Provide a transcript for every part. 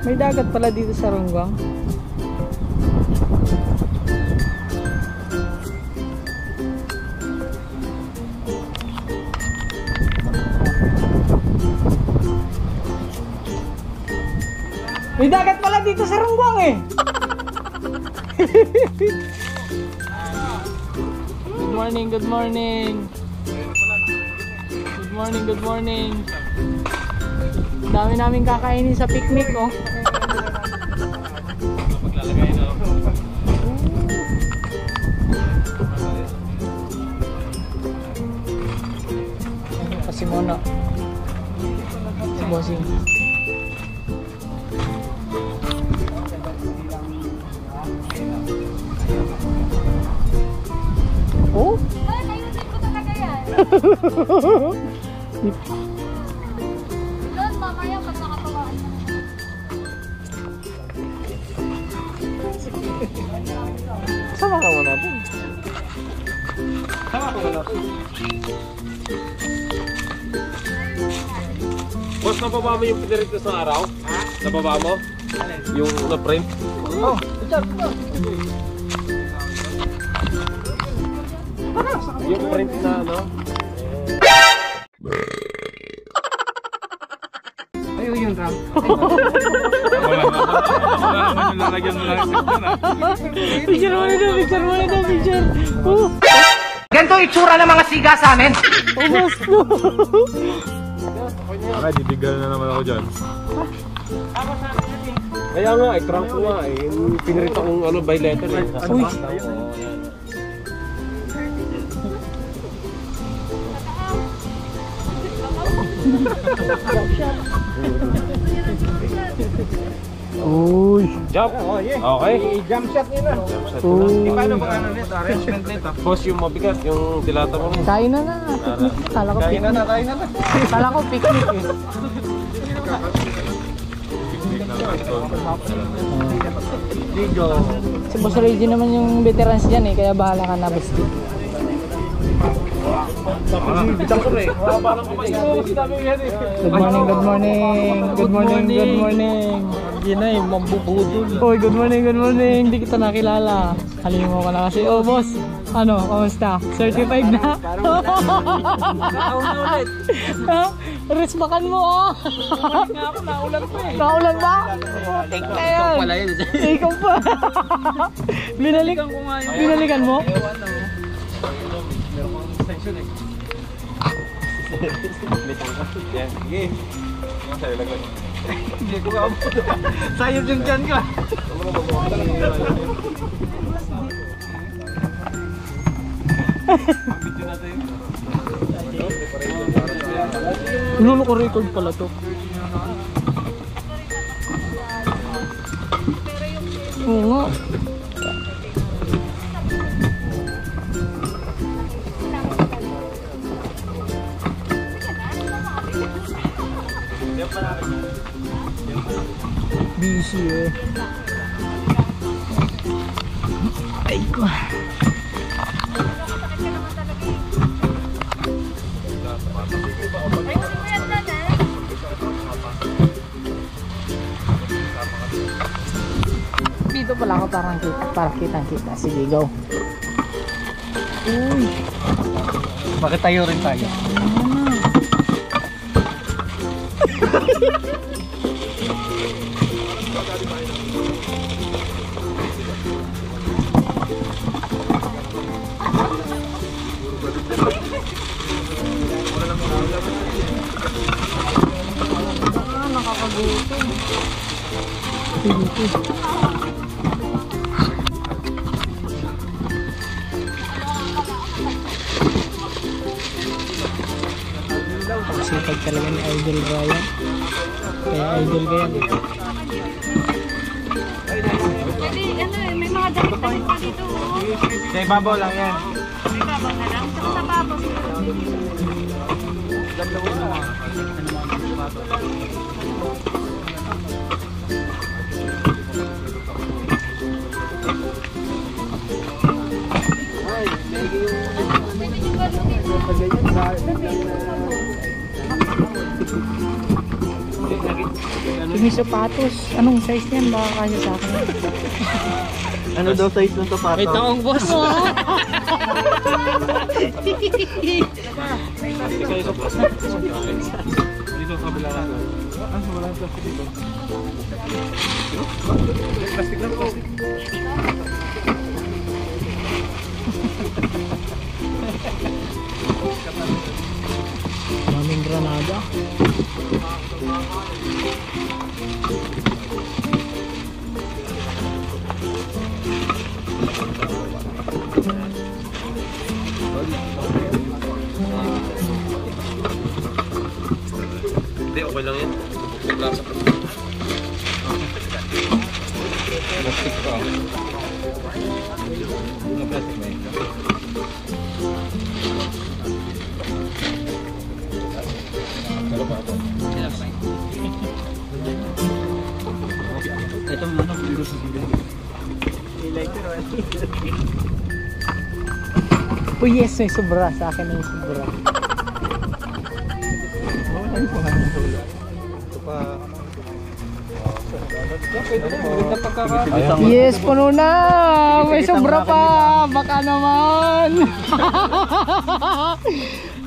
May dagat pala dito sa Rungwang. May dagat pala dito sa Rungwang eh. Good morning, good morning. Good morning, good morning. Dami namin kakainin sa picnic oh. Maglalagay na. Kasi muna si Bossing. Oh? Ayusin ko talaga yan. Doon, mamaya pag nakatawaan. Sama ka muna dun. Sama ko na. Boss, nababa mo yung pinirito sa araw? Ha? Nababa mo? Yung na-print? Oh, picture. Yung print na ano? Ayun yun, Ram. Wala naman yung lalagyan mo lang ito na. Picture mo na daw, picture mo na daw, picture. Oh. Ganito itsura ng mga siga sa amin. Oh, boss, no. Okay, didigal na naman ako dyan. Kaya nga, crank ko nga eh. Pinirito kong ano, by letter eh. Nasa Uy. pasta ko. Ayan. Uy. Jump! Okay. Jump shot nila. Jump shot Uy. na. Paano ba ano nito? Arrangement nito? Boss, yung mabigat, yung dilata mo. Kain na na. Picnic. Kala ko Kain na picnic. na, kain na na. Kala ko picnic eh. Ligo. Si Boss Reggie naman yung veterans dyan eh. Kaya bahala ka na, boss. Bitang ko rin. Good morning, good morning. Good morning, good morning. Yun na eh, mambubudol. Uy, good morning, good morning. Hindi kita nakilala. Halimo ka na kasi. Oh, boss. Ano, kamusta? Certified na? Ulit. Ha? Respakan mo ah. Naulan pa eh. Naulan ba? Take na yan. Ikaw pa. Binalikan ko nga yun. Binalikan mo? Sige. Sa'yo lang. Hindi ko ka. Sayot yung dyan ka. Lolo ko record pala to. Oo nga. Busy eh. Ay ko. Dito pala ako para kitang-kita. Sige, go. Uy. Bakit tayo rin tayo? Nakakagutom. Dito. Sipag talaga ni Idol Ryan. Kaya Idol kaya. Pwede, ano eh, may mga damit pa dito. Sa ibabaw lang yan. May babaw na lang. Sa babaw. Yung sapatos. Anong size niyan? Baka kaya sa akin. Ano daw size ng sapatos? May taong boss. Dito sa kabila lang. Wala yung plastic dito. Plastic lang, plastic. Daming granada. Hindi, okay lang yan. Lasa. Plastic pa. Plastic na yun. Ito muna puro sa bibig. Oh yes, may sobra. Sa akin may sobra. Yes, puno na! May sobra pa! Baka naman!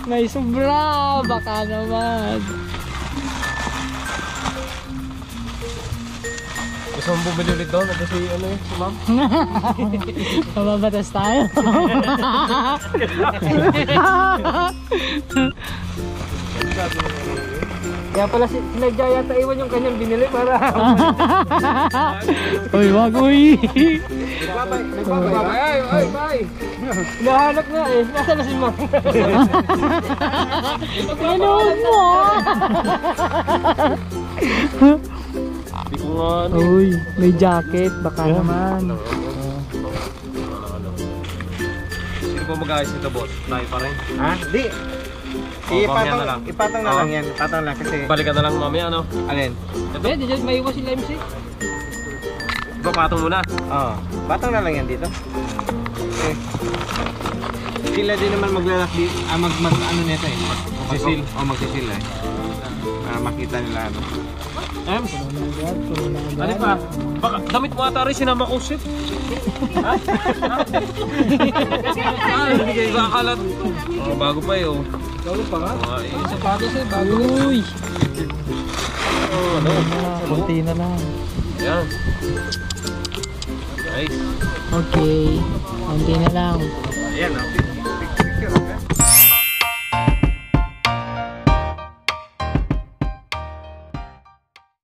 May sobra! Baka naman! Gusto mong bumili ulit doon? Kasi ano yun, si ma'am? Mababatas tayo. Kaya pala sinadya yata iwan yung kanyang binili para... Uy, wag uy! Ay! Hinahanap nga eh. Nasaan na si ma'am? Ganoon mo! Hindi ko nga ano. Uy, may jacket. Baka naman. Sino po mag-ayos nito, boss? Tayo pa rin. Ha? Di. mamaya na lang. Ipatang na lang yan. Ipatang lang kasi... Balikan na lang mamaya, ano? Alin? Ito, Di dyan maiwas sila MC. ipapatong muna. Oo. Patang na lang yan dito. Okay. Sila din naman maglalaki. Ano nito eh. Sisil. O magsisil eh. Para makita nila ano. Ems? Ano pa? Baka damit mo ata rin sinama ko shit. Ha? Hindi kayo kakalat. Oh, bago pa yun. Bago pa nga? Sapatos eh, bago. Uy! Ano? Kunti na lang. Yan. Nice. Okay. Kunti na lang. Ayan o.